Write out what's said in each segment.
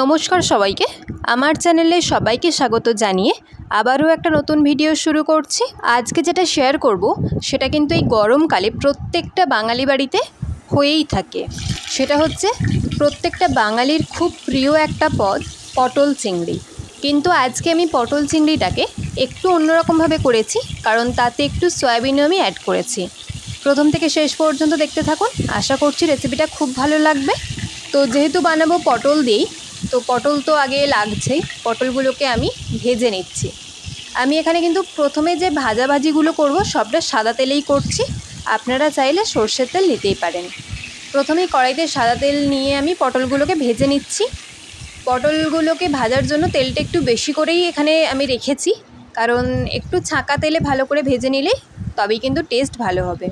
নমস্কার সবাইকে, আমার চ্যানেলে সবাইকে স্বাগত জানিয়ে আবারও একটা নতুন ভিডিও শুরু করছি। আজকে যেটা শেয়ার করব সেটা কিন্তু এই গরমকালে প্রত্যেকটা বাঙালি বাড়িতে হয়েই থাকে। সেটা হচ্ছে প্রত্যেকটা বাঙালির খুব প্রিয় একটা পদ, পটল চিংড়ি। কিন্তু আজকে আমি পটল চিংড়িটাকে একটু অন্যরকমভাবে করেছি, কারণ তাতে একটু সয়াবিনও আমি অ্যাড করেছি। প্রথম থেকে শেষ পর্যন্ত দেখতে থাকুন, আশা করছি রেসিপিটা খুব ভালো লাগবে। তো যেহেতু বানাবো পটল দিয়েই, তো পটল তো আগে লাগছেই, পটলগুলোকে আমি ভেজে নিচ্ছি। আমি এখানে কিন্তু প্রথমে যে ভাজাভাজিগুলো করব সবটা সাদা তেলেই করছি, আপনারা চাইলে সর্ষের তেল নিতেই পারেন। প্রথমেই কড়াইতে সাদা তেল নিয়ে আমি পটলগুলোকে ভেজে নিচ্ছি। পটলগুলোকে ভাজার জন্য তেলটা একটু বেশি করেই এখানে আমি রেখেছি, কারণ একটু ছাঁকা তেলে ভালো করে ভেজে নিলেই তবেই কিন্তু টেস্ট ভালো হবে।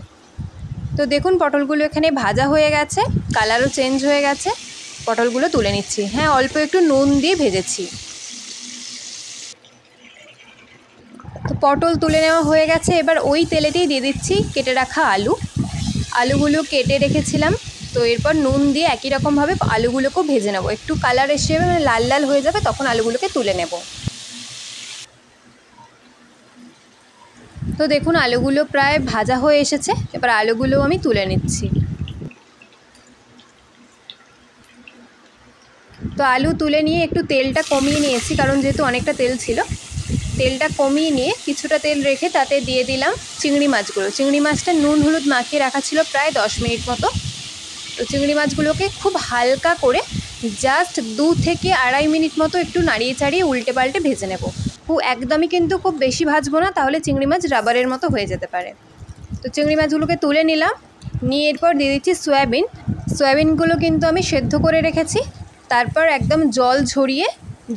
তো দেখুন পটলগুলো এখানে ভাজা হয়ে গেছে, কালারও চেঞ্জ হয়ে গেছে। পটলগুলো তুলে নিচ্ছি। হ্যাঁ, অল্প একটু নুন দিয়ে ভেজেছি। তো পটল তুলে নেওয়া হয়ে গেছে। এবার ওই তেলেতেই দিয়ে দিচ্ছি কেটে রাখা আলুগুলো কেটে রেখেছিলাম। তো এরপর নুন দিয়ে একই রকমভাবে আলুগুলোকেও ভেজে নেব। একটু কালার এসে যাবে, মানে লাল লাল হয়ে যাবে, তখন আলুগুলোকে তুলে নেব। তো দেখুন আলুগুলো প্রায় ভাজা হয়ে এসেছে। এবার আলুগুলো আমি তুলে নিচ্ছি। তো আলু তুলে নিয়ে একটু তেলটা কমিয়ে নিয়েছি, কারণ যেহেতু অনেকটা তেল ছিল। তেলটা কমিয়ে নিয়ে কিছুটা তেল রেখে তাতে দিয়ে দিলাম চিংড়ি মাছগুলো। চিংড়ি মাছটা নুন হলুদ মাখিয়ে রাখা ছিল প্রায় 10 মিনিট মতো। তো চিংড়ি মাছগুলোকে খুব হালকা করে জাস্ট 2 থেকে আড়াই মিনিট মতো একটু নাড়িয়ে চাড়িয়ে উল্টে পাল্টে ভেজে নেব। একদমই কিন্তু খুব বেশি ভাজবো না, তাহলে চিংড়ি মাছ রাবারের মতো হয়ে যেতে পারে। তো চিংড়ি মাছগুলোকে তুলে নিলাম, নিয়ে এরপর দিয়ে দিচ্ছি সয়াবিনগুলো কিন্তু আমি সেদ্ধ করে রেখেছি। তারপর একদম জল ঝরিয়ে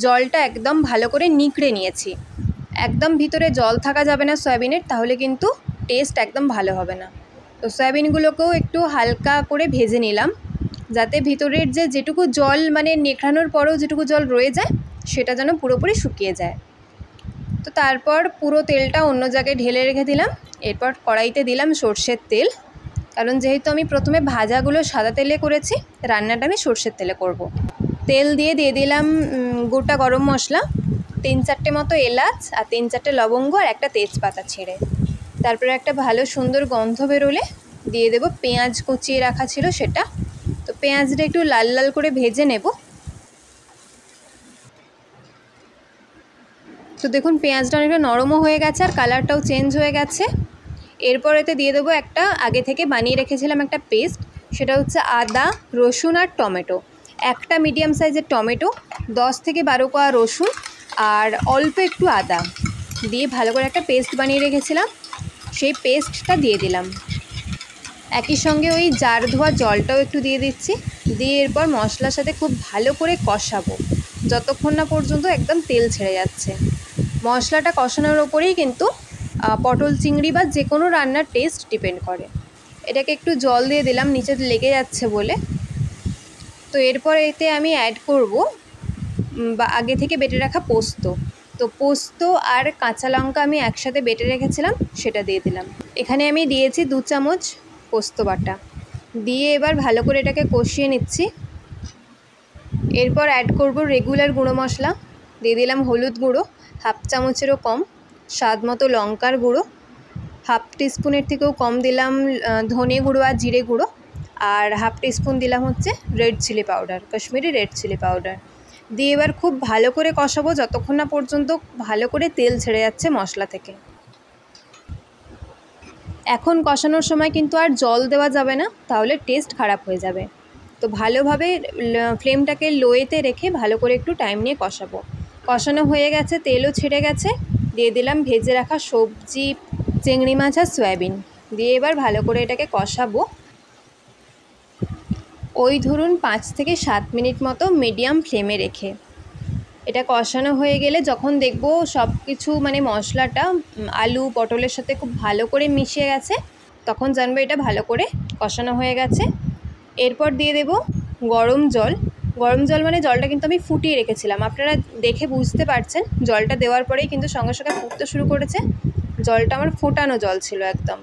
জলটা একদম ভালো করে নিংড়ে নিয়েছি। একদম ভিতরে জল থাকা যাবে না সয়াবিনের, তাহলে কিন্তু টেস্ট একদম ভালো হবে না। তো সয়াবিনগুলোকেও একটু হালকা করে ভেজে নিলাম, যাতে ভিতরের যেটুকু জল, মানে নেকড়ানোর পরেও যেটুকু জল রয়ে যায়, সেটা যেন পুরোপুরি শুকিয়ে যায়। তো তারপর পুরো তেলটা অন্য জায়গায় ঢেলে রেখে দিলাম। এরপর কড়াইতে দিলাম সর্ষের তেল, কারণ যেহেতু আমি প্রথমে ভাজাগুলো সাদা তেলে করেছি, রান্নাটা আমি সর্ষের তেলে করব। তেল দিয়ে দিলাম গোটা গরম মশলা, 3-4টে মতো এলাচ আর 3-4টে লবঙ্গ আর একটা তেজপাতা ছেড়ে। তারপরে একটা ভালো সুন্দর গন্ধ বেরোলে দিয়ে দেব পেঁয়াজ কুচিয়ে রাখা ছিল সেটা। তো পেঁয়াজটা একটু লাল লাল করে ভেজে নেব। তো দেখুন পেঁয়াজটা অনেকটা নরমও হয়ে গেছে আর কালারটাও চেঞ্জ হয়ে গেছে। এরপর এতে দিয়ে দেবো একটা আগে থেকে বানিয়ে রেখেছিলাম একটা পেস্ট, সেটা হচ্ছে আদা রসুন আর টমেটো। একটা মিডিয়াম সাইজের টমেটো, 10 থেকে 12 কোয়া রসুন আর অল্প একটু আদা দিয়ে ভালো করে একটা পেস্ট বানিয়ে রেখেছিলাম, সেই পেস্টটা দিয়ে দিলাম। একই সঙ্গে ওই জার ধোয়া জলটাও একটু দিয়ে দিচ্ছি। দিয়ে এরপর মশলার সাথে খুব ভালো করে কষাবো, যতক্ষণ না পর্যন্ত একদম তেল ছেড়ে যাচ্ছে। মশলাটা কষানোর ওপরেই কিন্তু পটল চিংড়ি বা যে কোনো রান্নার টেস্ট ডিপেন্ড করে। এটাকে একটু জল দিয়ে দিলাম নিচে লেগে যাচ্ছে বলে। তো এরপর এতে আমি অ্যাড করব বা আগে থেকে বেটে রাখা পোস্ত। তো পোস্ত আর কাঁচা লঙ্কা আমি একসাথে বেটে রেখেছিলাম, সেটা দিয়ে দিলাম। এখানে আমি দিয়েছি 2 চামচ পোস্ত বাটা দিয়ে এবার ভালো করে এটাকে কষিয়ে নিচ্ছি। এরপর অ্যাড করব রেগুলার গুঁড়ো মশলা। দিয়ে দিলাম হলুদ গুঁড়ো 1/2 চামচেরও কম, স্বাদ মতো লঙ্কার গুঁড়ো 1/2 টিস্পুনের থেকেও কম দিলাম ধনে গুঁড়ো আর জিরে গুঁড়ো, আর 1/2 টিস্পুন দিলাম হচ্ছে red chilli powder, Kashmiri red chilli powder. দিয়ে এবার খুব ভালো করে কষাবো যতক্ষণ না পর্যন্ত ভালো করে তেল ছেড়ে যাচ্ছে মশলা থেকে। এখন কষানোর সময় কিন্তু আর জল দেওয়া যাবে না, তাহলে টেস্ট খারাপ হয়ে যাবে। তো ভালোভাবে ফ্লেমটাকে লোয়েতে রেখে ভালো করে একটু টাইম নিয়ে কষাবো। কষানো হয়ে গেছে, তেলও ছেড়ে গেছে। দিয়ে দিলাম ভেজে রাখা সবজি, চিংড়ি মাছ আর সয়াবিন দিয়ে এবার ভালো করে এটাকে কষাবো। ওই ধরুন 5 থেকে 7 মিনিট মতো মিডিয়াম ফ্লেমে রেখে এটা কষানো হয়ে গেলে, যখন দেখব সব কিছু মানে মশলাটা আলু পটলের সাথে খুব ভালো করে মিশে গেছে, তখন জানবো এটা ভালো করে কষানো হয়ে গেছে। এরপর দিয়ে দেব গরম জল। গরম জল মানে জলটা কিন্তু আমি ফুটিয়ে রেখেছিলাম, আপনারা দেখে বুঝতে পারছেন জলটা দেওয়ার পরেই কিন্তু সঙ্গে সঙ্গে ফুটতে শুরু করেছে। জলটা আমার ফোটানো জল ছিল একদম,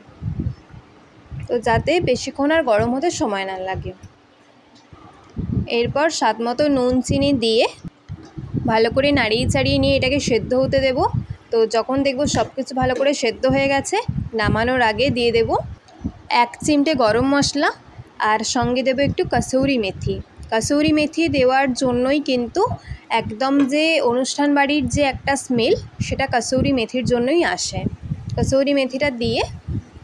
তো যাতে বেশিক্ষণ আর গরম হতে সময় না লাগে। এরপর স্বাদ মতো নুন চিনি দিয়ে ভালো করে নাড়িয়ে চাড়িয়ে নিয়ে এটাকে সেদ্ধ হতে দেব। তো যখন দেখব সব কিছু ভালো করে সেদ্ধ হয়ে গেছে, নামানোর আগে দিয়ে দেব 1 চিমটে গরম মশলা আর সঙ্গে দেব একটু কসুরি মেথি। কসুরি মেথি দেওয়ার জন্যই কিন্তু একদম যে অনুষ্ঠান বাড়ির যে একটা স্মেল, সেটা কসুরি মেথির জন্যই আসে। কসুরি মেথিটা দিয়ে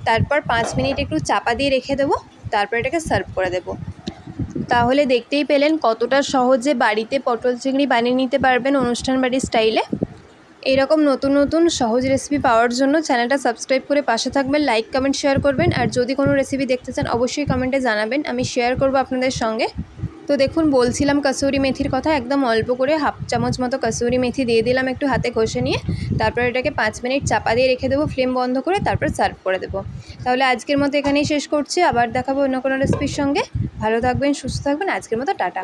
তারপর 5 মিনিট একটু চাপা দিয়ে রেখে দেবো, তারপর এটাকে সার্ভ করে দেব। তাহলে দেখতেই পেলেন কতটা সহজে বাড়িতে পটল চিংড়ি বানিয়ে নিতে পারবেন অনুষ্ঠান বাড়ির স্টাইলে। এরকম নতুন নতুন সহজ রেসিপি পাওয়ার জন্য চ্যানেলটা সাবস্ক্রাইব করে পাশে থাকবেন, লাইক কমেন্ট শেয়ার করবেন। আর যদি কোনো রেসিপি দেখতে চান অবশ্যই কমেন্টে জানাবেন, আমি শেয়ার করব আপনাদের সঙ্গে। তো দেখুন, বলছিলাম কসুরি মেথির কথা, একদম অল্প করে 1/2 চামচ মতো কসুরি মেথি দিয়ে দিলাম একটু হাতে ঘষে নিয়ে। তারপর এটাকে 5 মিনিট চাপা দিয়ে রেখে দেবো, ফ্লেম বন্ধ করে, তারপর সার্ভ করে দেবো। তাহলে আজকের মতো এখানেই শেষ করছি, আবার দেখাবো অন্য কোনো রেসিপির সঙ্গে। ভালো থাকবেন, সুস্থ থাকবেন, আজকের মতো টাটা।